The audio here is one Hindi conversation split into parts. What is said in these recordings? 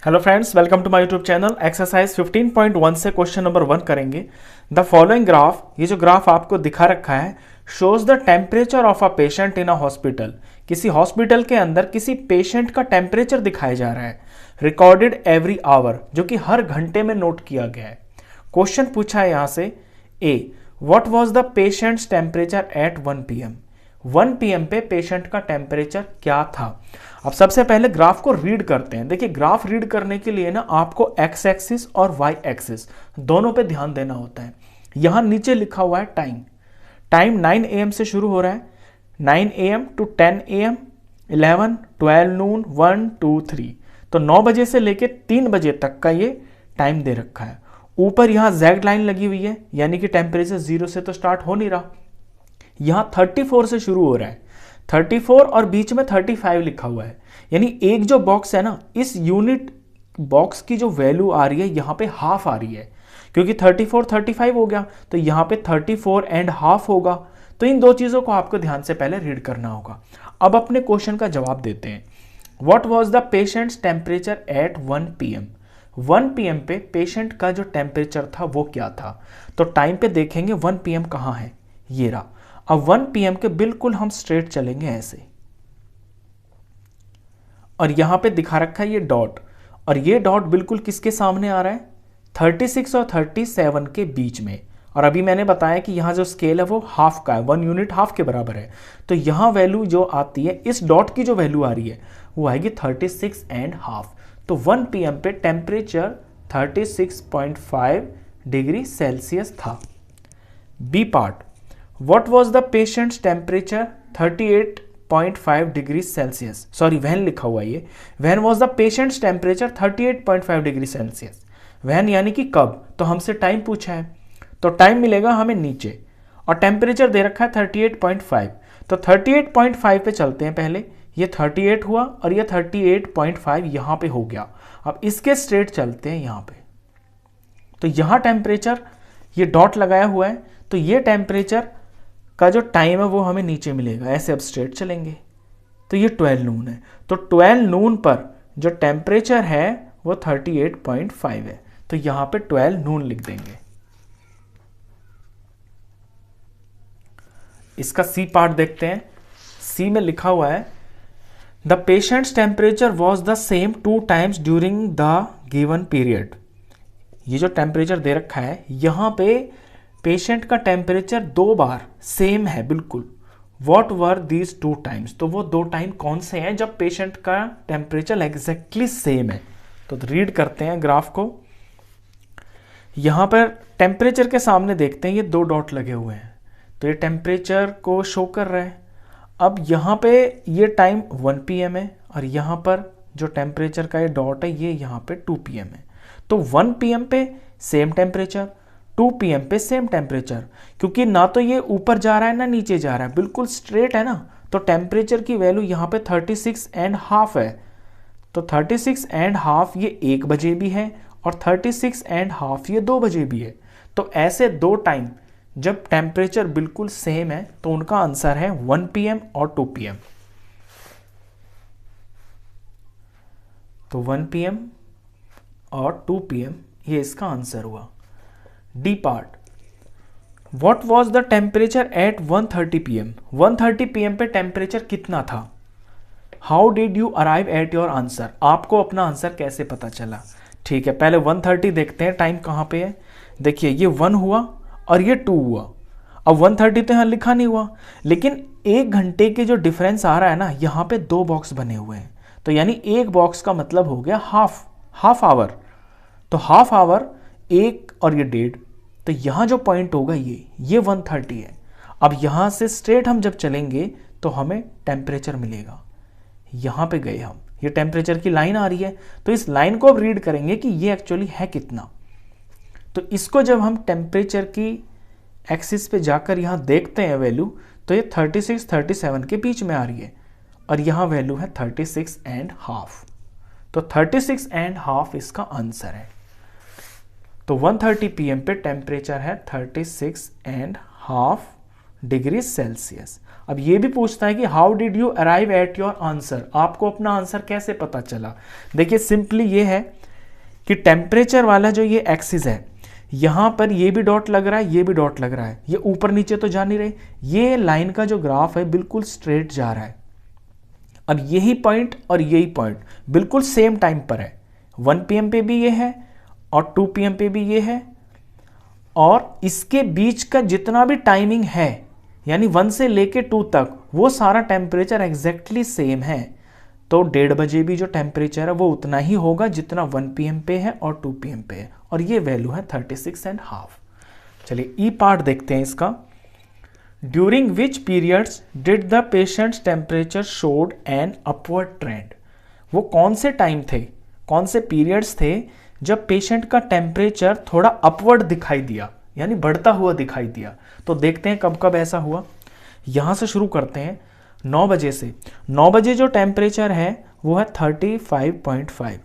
Hello friends, welcome to my YouTube channel. Exercise 15.1 से क्वेश्चन नंबर 1 करेंगे। द फॉलोइंग ग्राफ, ये जो ग्राफ आपको दिखा रखा है, shows the temperature of a patient in a hospital. किसी हॉस्पिटल के अंदर किसी पेशेंट का टेम्परेचर दिखाया जा रहा है, रिकॉर्डेड एवरी आवर, जो कि हर घंटे में नोट किया गया है। क्वेश्चन पूछा है यहां से, A what was the patient's temperature at 1 PM। 1 PM पे पेशेंट का टेम्परेचर क्या था। अब सबसे पहले ग्राफ को रीड करते हैं। देखिए, ग्राफ रीड करने के लिए ना आपको एक्स एक्सिस और वाई एक्सिस दोनों पे ध्यान देना होता है। यहां नीचे लिखा हुआ है टाइम। टाइम 9 AM से शुरू हो रहा है, 9 AM टू 10 AM, 11, 12 नून, 1, 2, 3। तो 9 बजे से लेके 3 बजे तक का ये टाइम दे रखा है। ऊपर यहां जेड लाइन लगी हुई है, यानी कि टेम्परेचर 0 से तो स्टार्ट हो नहीं रहा। यहां 34 से शुरू हो रहा है, 34 और बीच में 35 लिखा हुआ है। यानी एक जो बॉक्स है ना, इस यूनिट बॉक्स की जो वैल्यू आ रही है यहां पे हाफ आ रही है, क्योंकि 34 35 हो गया, तो यहां पे 34 एंड हाफ होगा। तो इन दो चीजों को आपको ध्यान से पहले रीड करना होगा। अब अपने क्वेश्चन का जवाब देते हैं। What was the patient's temperature at 1 PM। 1 PM पे पेशेंट का जो टेम्परेचर था वो क्या था। तो टाइम पे देखेंगे 1 PM कहां है, ये रहा। अब 1 PM के बिल्कुल हम स्ट्रेट चलेंगे ऐसे, और यहां पे दिखा रखा है ये डॉट, और ये डॉट बिल्कुल किसके सामने आ रहा है, 36 और 37 के बीच में। और अभी मैंने बताया कि यहां जो स्केल है वो हाफ का है, 1 यूनिट हाफ के बराबर है। तो यहां वैल्यू जो आती है, इस डॉट की जो वैल्यू आ रही है वो आएगी 36 एंड हाफ। तो 1 PM पे टेम्परेचर 36.5 डिग्री सेल्सियस था। B part, What was the patient's temperature 38.5 degree Celsius. Sorry, वहन लिखा हुआ ये। वहन was the patient's temperature 38.5 degree Celsius. वहन यानी कि कब, तो हमसे टाइम पूछा है, तो टाइम मिलेगा हमें नीचे, और टेम्परेचर दे रखा है 38.5। तो 38.5 पे चलते हैं पहले। ये 38 हुआ और ये 38.5 यहां पे हो गया। अब इसके स्ट्रेट चलते हैं यहां पे। तो यहां टेम्परेचर, ये डॉट लगाया हुआ है, तो ये टेम्परेचर का जो टाइम है वो हमें नीचे मिलेगा। ऐसे अब स्ट्रेट चलेंगे तो ये 12 नून है। तो 12 नून पर जो टेम्परेचर है वो 38.5 है। तो यहां पे 12 नून लिख देंगे। इसका सी पार्ट देखते हैं। सी में लिखा हुआ है, the patient's temperature was the same 2 times during the given period. ये जो टेम्परेचर दे रखा है, यहां पे पेशेंट का टेम्परेचर 2 बार सेम है बिल्कुल। वॉट वर दीज 2 टाइम्स, तो वो 2 टाइम कौन से हैं जब पेशेंट का टेम्परेचर एग्जैक्टली सेम है। तो रीड करते हैं ग्राफ को। यहां पर टेम्परेचर के सामने देखते हैं ये 2 डॉट लगे हुए हैं, तो ये टेम्परेचर को शो कर रहा है। अब यहां पे ये टाइम 1 PM है, और यहां पर जो टेम्परेचर का ये डॉट है ये यहां पे 2 PM है। तो 1 PM पे सेम टेम्परेचर, 2 PM पे सेम टेम्परेचर, क्योंकि ना तो ये ऊपर जा रहा है ना नीचे जा रहा है, बिल्कुल स्ट्रेट है ना। तो टेम्परेचर की वैल्यू यहाँ पे 36 एंड हाफ है। तो 36 एंड हाफ ये 1 बजे भी है, और 36 एंड हाफ ये 2 बजे भी है। तो ऐसे 2 टाइम जब टेम्परेचर बिल्कुल सेम है तो उनका आंसर है 1 PM और 2 PM। तो 1 PM और 2 PM ये इसका आंसर हुआ। D part, what was the temperature at 1:30 PM। 1:30 PM पे टेम्परेचर कितना था। How did you arrive at your answer, आपको अपना आंसर कैसे पता चला। ठीक है, पहले 1:30 देखते हैं टाइम कहां पे है। देखिए, ये 1 हुआ और ये 2 हुआ। अब 1:30 तो यहां लिखा नहीं हुआ, लेकिन 1 घंटे के जो डिफरेंस आ रहा है ना, यहां पे 2 बॉक्स बने हुए हैं। तो यानी 1 बॉक्स का मतलब हो गया हाफ आवर। तो हाफ आवर 1 और ये 1.5, तो यहां जो पॉइंट होगा ये 1:30 है। अब यहां से स्ट्रेट हम जब चलेंगे तो हमें टेम्परेचर मिलेगा। यहां पे गए हम, ये टेम्परेचर की लाइन आ रही है, तो इस लाइन को अब रीड करेंगे कि ये एक्चुअली है कितना। तो इसको जब हम टेम्परेचर की एक्सिस पे जाकर यहां देखते हैं वैल्यू, तो ये 36 37 के बीच में आ रही है, और यहां वैल्यू है 36 एंड हाफ। तो 36 एंड हाफ इसका आंसर है। तो 1:30 PM पे टेम्परेचर है 36 एंड हाफ डिग्री सेल्सियस। अब ये भी पूछता है कि how did you arrive at your answer, आपको अपना आंसर कैसे पता चला। देखिए सिंपली ये है कि टेम्परेचर वाला जो ये एक्सिस है, यहां पर ये भी डॉट लग रहा है, ये भी डॉट लग रहा है, ये ऊपर नीचे तो जा नहीं रहे, ये लाइन का जो ग्राफ है बिल्कुल स्ट्रेट जा रहा है। अब यही पॉइंट और यही पॉइंट बिल्कुल सेम टाइम पर है, 1 PM पे भी ये है और 2 PM पे भी ये है, और इसके बीच का जितना भी टाइमिंग है यानी 1 से लेके 2 तक वो सारा टेम्परेचर एग्जैक्टली सेम है। तो 1:30 बजे भी जो टेम्परेचर है वो उतना ही होगा जितना 1 PM पे है और 2 PM पे है, और ये वैल्यू है 36.5। चलिए ई पार्ट देखते हैं इसका। During which periods did the patient's temperature showed an upward trend, वो कौन से टाइम थे, कौन से पीरियड्स थे जब पेशेंट का टेम्परेचर थोड़ा अपवर्ड दिखाई दिया, यानी बढ़ता हुआ दिखाई दिया। तो देखते हैं कब कब ऐसा हुआ। यहां से शुरू करते हैं 9 बजे से। 9 बजे जो टेम्परेचर है वो है 35.5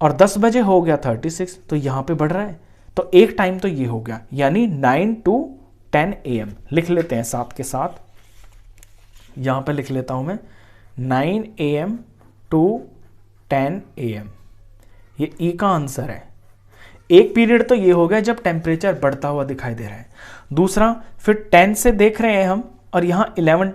और 10 बजे हो गया 36, तो यहां पे बढ़ रहा है। तो एक टाइम तो ये हो गया, यानी 9 to 10 AM लिख लेते हैं साथ के साथ। यहां पे लिख लेता हूं मैं 9 AM to 10 AM, ये ई का आंसर है। एक पीरियड तो ये हो गया जब टेम्परेचर बढ़ता हुआ दिखाई दे रहा है। दूसरा फिर 10 से देख रहे हैं हम, और यहां 11,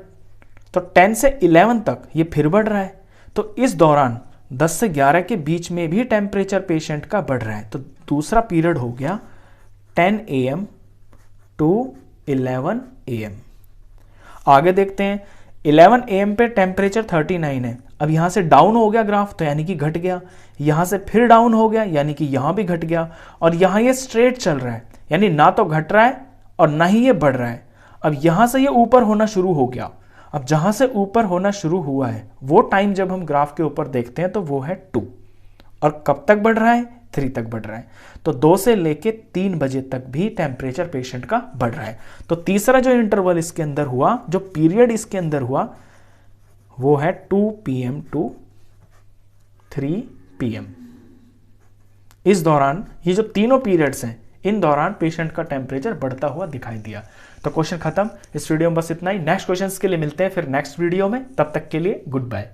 तो 10 से 11 तक ये फिर बढ़ रहा है। तो इस दौरान 10 से 11 के बीच में भी टेम्परेचर पेशेंट का बढ़ रहा है। तो दूसरा पीरियड हो गया 10 AM to 11 AM। आगे देखते हैं 11 AM पे टेम्परेचर 39 है। अब यहां से डाउन हो गया ग्राफ, तो यानी कि घट गया। यहां से फिर डाउन हो गया, यानी कि यहां भी घट गया। और यहां ये स्ट्रेट चल रहा है, यानी ना तो घट रहा है और ना ही ये बढ़ रहा है। अब यहां से ये ऊपर होना शुरू हो गया। अब जहां से ऊपर होना शुरू हुआ है वो टाइम जब हम ग्राफ के ऊपर देखते हैं तो वो है 2, और कब तक बढ़ रहा है, 3 तक बढ़ रहा है। तो 2 से लेके 3 बजे तक भी टेम्परेचर पेशेंट का बढ़ रहा है। तो तीसरा जो इंटरवल इसके अंदर हुआ, जो पीरियड इसके अंदर हुआ, वो है 2 PM to 3 PM। इस दौरान ये जो तीनों पीरियड्स हैं, इन दौरान पेशेंट का टेम्परेचर बढ़ता हुआ दिखाई दिया। तो क्वेश्चन खत्म। इस वीडियो में बस इतना ही। नेक्स्ट क्वेश्चंस के लिए मिलते हैं फिर नेक्स्ट वीडियो में। तब तक के लिए गुड बाय।